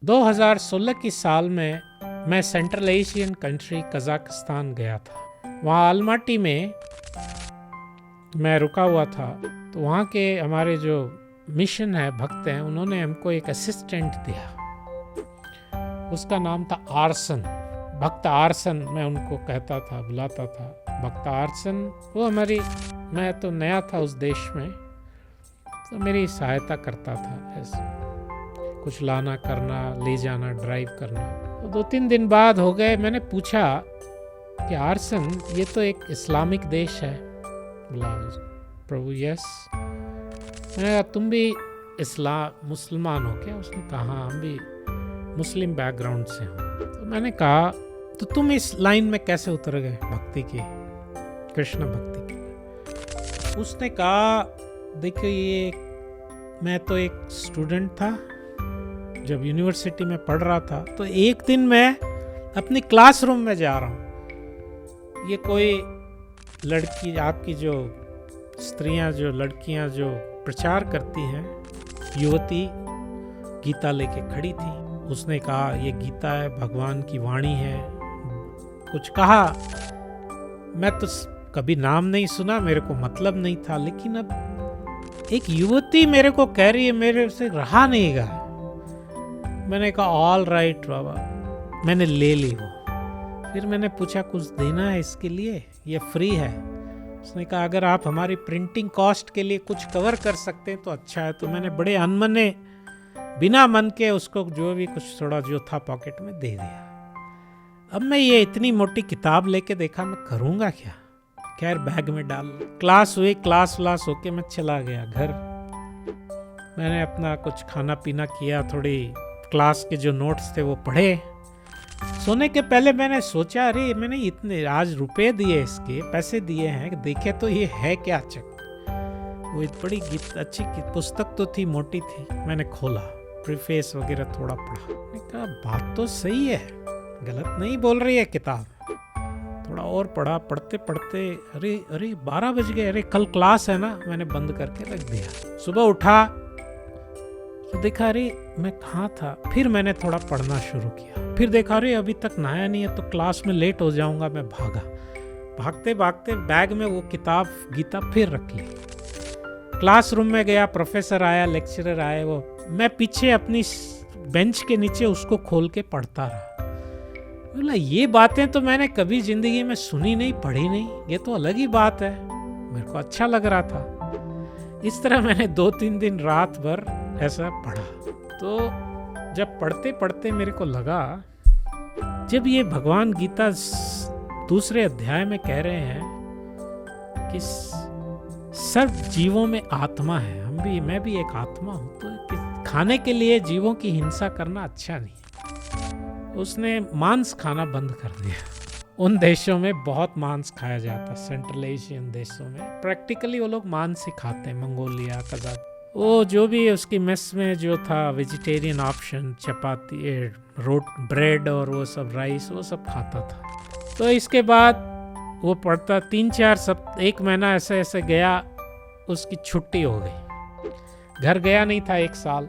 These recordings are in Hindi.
2016 की साल में मैं सेंट्रल एशियन कंट्री कज़ाकिस्तान गया था। वहाँ अलमाटी में मैं रुका हुआ था। तो वहाँ के हमारे जो मिशन है, भक्त हैं, उन्होंने हमको एक असिस्टेंट दिया। उसका नाम था आर्सन, भक्त आर्सन मैं उनको कहता था, बुलाता था भक्त आर्सन। वो मैं तो नया था उस देश में, तो मेरी सहायता करता था, ऐसे कुछ लाना करना, ले जाना, ड्राइव करना। तो 2-3 दिन बाद हो गए, मैंने पूछा कि आर्सन ये तो एक इस्लामिक देश है। बोला प्रभु यस। मैंने कहा तुम भी मुसलमान हो क्या? उसने कहा हाँ, हम भी मुस्लिम बैकग्राउंड से हो। तो मैंने कहा तो तुम इस लाइन में कैसे उतर गए भक्ति की, कृष्ण भक्ति की? उसने कहा देखो ये मैं तो एक स्टूडेंट था, जब यूनिवर्सिटी में पढ़ रहा था, तो एक दिन मैं अपनी क्लासरूम में जा रहा हूँ, ये कोई लड़की, आपकी जो स्त्रियां, जो लड़कियां जो प्रचार करती हैं, युवती गीता लेके खड़ी थी। उसने कहा ये गीता है, भगवान की वाणी है, कुछ कहा। मैं तो कभी नाम नहीं सुना, मेरे को मतलब नहीं था, लेकिन अब एक युवती मेरे को कह रही है, मेरे से रहा नहीं गया। मैंने कहा ऑल राइट बाबा, मैंने ले ली वो। फिर मैंने पूछा कुछ देना है इसके लिए, ये फ्री है? उसने कहा अगर आप हमारी प्रिंटिंग कॉस्ट के लिए कुछ कवर कर सकते हैं तो अच्छा है। तो मैंने बड़े अनमने, बिना मन के उसको जो भी कुछ थोड़ा जो था पॉकेट में दे दिया। अब मैं ये इतनी मोटी किताब लेके देखा, मैं करूँगा क्या? खैर बैग में डाल, क्लास हुई, क्लास होके मैं चला गया घर। मैंने अपना कुछ खाना पीना किया, थोड़ी क्लास के जो नोट्स थे वो पढ़े। सोने के पहले मैंने सोचा अरे मैंने इतने आज रुपए दिए, इसके पैसे दिए हैं, देखे तो ये है क्या चक। वो बड़ी अच्छी पुस्तक तो थी, मोटी थी। मैंने खोला, प्रीफेस वगैरह थोड़ा पढ़ा। मैंने कहा बात तो सही है, गलत नहीं बोल रही है किताब। थोड़ा और पढ़ा, पढ़ते पढ़ते अरे 12 बज गए, अरे कल क्लास है ना। मैंने बंद करके रख दिया। सुबह उठा तो देखा अरे मैं कहाँ था। फिर मैंने थोड़ा पढ़ना शुरू किया, फिर देखा अरे अभी तक नहाया नहीं है तो क्लास में लेट हो जाऊंगा। मैं भागते भागते बैग में वो किताब गीता फिर रख ली। क्लासरूम में गया, प्रोफेसर आया, लेक्चरर आए, वो मैं पीछे अपनी बेंच के नीचे उसको खोल के पढ़ता रहा। बोला ये बातें तो मैंने कभी जिंदगी में सुनी नहीं, पढ़ी नहीं, ये तो अलग ही बात है। मेरे को अच्छा लग रहा था। इस तरह मैंने 2-3 दिन रात भर ऐसा पढ़ा। तो जब पढ़ते पढ़ते मेरे को लगा, जब ये भगवान गीता दूसरे अध्याय में कह रहे हैं कि सब जीवों में आत्मा है, मैं भी एक आत्मा हूं, तो खाने के लिए जीवों की हिंसा करना अच्छा नहीं है। उसने मांस खाना बंद कर दिया। उन देशों में बहुत मांस खाया जाता, सेंट्रल एशियन देशों में प्रैक्टिकली वो लोग मांस ही खाते हैं। मंगोलिया, कजाक, वो जो भी उसकी मेस में जो था वेजिटेरियन ऑप्शन, चपाती, ब्रेड और वो सब राइस, वो सब खाता था। तो इसके बाद वो पढ़ता 1 महीना ऐसे गया, उसकी छुट्टी हो गई। घर गया नहीं था 1 साल।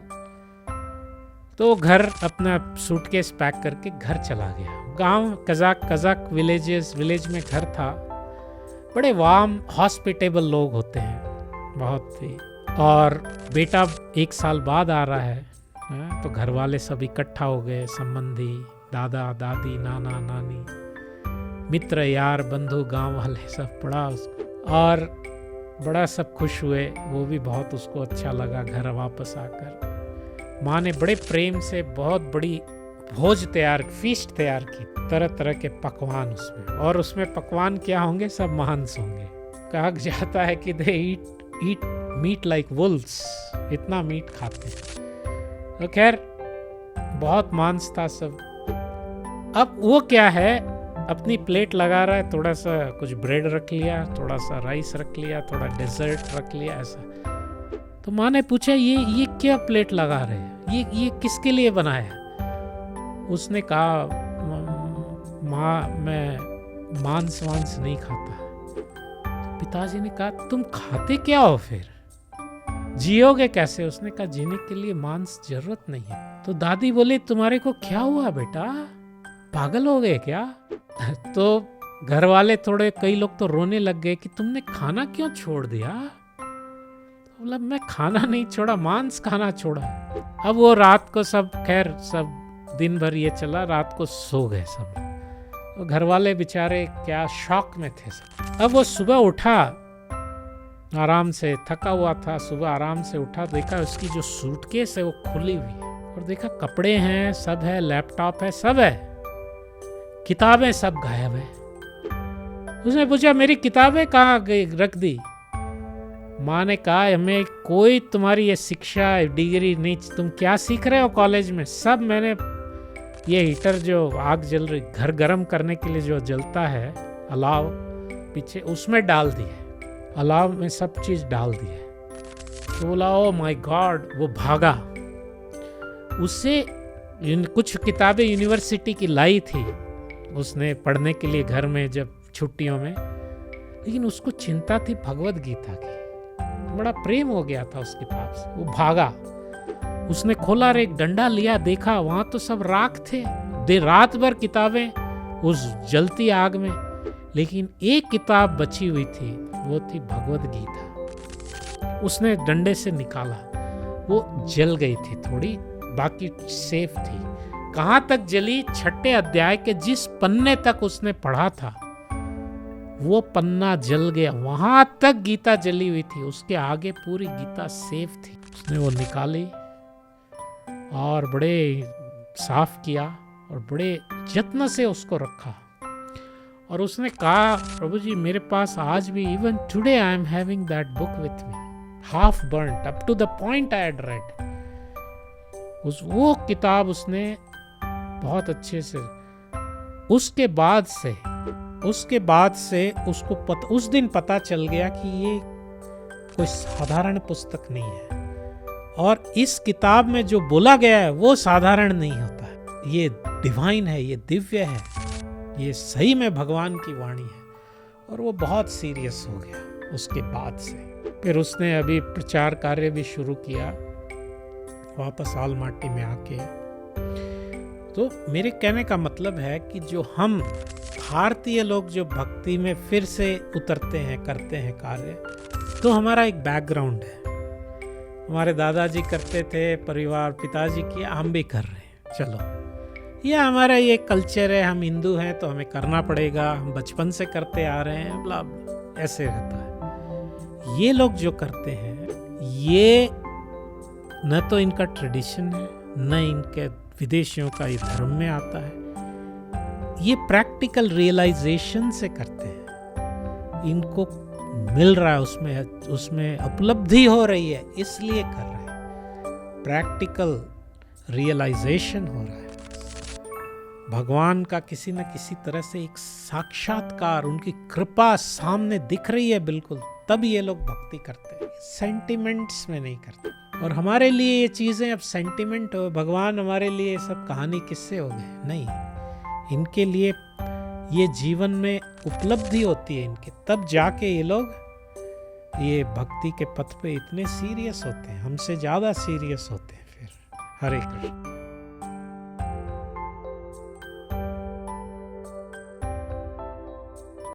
तो घर अपना सूटकेस पैक करके घर चला गया। गांव कजाक विलेज में घर था। बड़े वार्म हॉस्पिटेबल लोग होते हैं बहुत ही। और बेटा 1 साल बाद आ रहा है, तो घर वाले सब इकट्ठा हो गए, संबंधी, दादा दादी, नाना नानी, मित्र यार बंधु, गांव वाले सब। बड़ा उसको और बड़ा सब खुश हुए। वो भी बहुत उसको अच्छा लगा घर वापस आकर। माँ ने बड़े प्रेम से बहुत बड़ी फीस्ट तैयार की, तरह तरह के पकवान उसमें। और उसमें पकवान क्या होंगे? सब मांस होंगे। कहा जाता है कि दे ईट मीट लाइक वुल्व्स, इतना मीट खाते हैं। तो खैर बहुत मांस था सब। अब वो क्या है, अपनी प्लेट लगा रहा है, थोड़ा सा कुछ ब्रेड रख लिया, थोड़ा सा राइस रख लिया, थोड़ा डेजर्ट रख लिया, ऐसा। तो माँ ने पूछा ये क्या प्लेट लगा रहे हैं, ये किसके लिए बनाया? उसने कहा माँ मैं मांस नहीं खाता। तो पिताजी ने कहा तुम खाते क्या हो फिर, जियोगे कैसे? उसने कहा जीने के लिए मांस जरूरत नहीं है। तो दादी बोली तुम्हारे को क्या हुआ बेटा, पागल हो गए क्या? तो घर वाले थोड़े, कई लोग तो रोने लग गए कि तुमने खाना क्यों छोड़ दिया? तो बोला मैं खाना नहीं छोड़ा, मांस खाना छोड़ा। अब वो रात को सब, खैर सब दिन भर ये चला, रात को सो गए सब। तो घर वाले बेचारे क्या शॉक में थे सब। अब वो सुबह उठा, आराम से थका हुआ था, सुबह आराम से उठा, देखा उसकी जो सूटकेस है वो खुली हुई है, और देखा कपड़े हैं, सब है, लैपटॉप है, सब है, किताबें सब गायब है। उसने पूछा मेरी किताबें कहाँ गई, रख दी? माँ ने कहा हमें कोई तुम्हारी ये शिक्षा डिग्री नहीं, तुम क्या सीख रहे हो कॉलेज में? सब मैंने ये हीटर जो आग जल रही, घर गर्म करने के लिए जो जलता है अलाव पीछे, उसमें डाल दी है, अलाव में सब चीज़ डाल दी है। तो बोला ओ माय गॉड, वो भागा। उससे कुछ किताबें यूनिवर्सिटी की लाई थी उसने पढ़ने के लिए घर में जब छुट्टियों में, लेकिन उसको चिंता थी भगवत गीता की, बड़ा प्रेम हो गया था उसके पास। वो भागा, उसने खोला, एक डंडा लिया, देखा वहां तो सब राख थे, रात भर किताबें उस जलती आग में, लेकिन एक किताब बची हुई थी, वो थी भगवत गीता। उसने डंडे से निकाला, वो जल गई थी थोड़ी, बाकी सेफ थी। कहाँ तक जली? 6 अध्याय के जिस पन्ने तक उसने पढ़ा था वो पन्ना जल गया, वहां तक गीता जली हुई थी, उसके आगे पूरी गीता सेफ थी। उसने वो निकाली और बड़े साफ किया और बड़े जत्न से उसको रखा, और उसने कहा प्रभु जी मेरे पास आज भी, even today I am having that book with me, half burnt up to the point I had read. वो किताब उसने बहुत अच्छे से, उसके बाद से उसको उस दिन पता चल गया कि ये कोई साधारण पुस्तक नहीं है, और इस किताब में जो बोला गया है वो साधारण नहीं होता है, ये डिवाइन है, ये दिव्य है, ये सही में भगवान की वाणी है। और वो बहुत सीरियस हो गया उसके बाद से। फिर उसने अभी प्रचार कार्य भी शुरू किया वापस आलमाटी में आके। तो मेरे कहने का मतलब है कि जो हम भारतीय लोग जो भक्ति में फिर से उतरते हैं, करते हैं कार्य, तो हमारा एक बैकग्राउंड है, हमारे दादाजी करते थे, परिवार पिताजी किया, हम भी कर रहे हैं, चलो ये हमारा ये कल्चर है, हम हिंदू हैं तो हमें करना पड़ेगा, हम बचपन से करते आ रहे हैं, ब्ला ऐसे रहता है। ये लोग जो करते हैं ये न तो इनका ट्रेडिशन है, न इनके विदेशियों का ये धर्म में आता है, ये प्रैक्टिकल रियलाइजेशन से करते हैं, इनको मिल रहा है, उसमें उपलब्धि हो रही है, इसलिए कर रहे हैं, प्रैक्टिकल रियलाइजेशन हो रहा है, भगवान का किसी न किसी तरह से एक साक्षात्कार, उनकी कृपा सामने दिख रही है बिल्कुल, तब ये लोग भक्ति करते हैं, सेंटिमेंट्स में नहीं करते। और हमारे लिए ये चीज़ें अब सेंटिमेंट हो, भगवान हमारे लिए सब कहानी किस्से हो गए, नहीं, इनके लिए ये जीवन में उपलब्धि होती है इनके, तब जाके ये लोग ये भक्ति के पथ पे इतने सीरियस होते हैं, हमसे ज़्यादा सीरियस होते हैं। फिर हरे कृष्ण।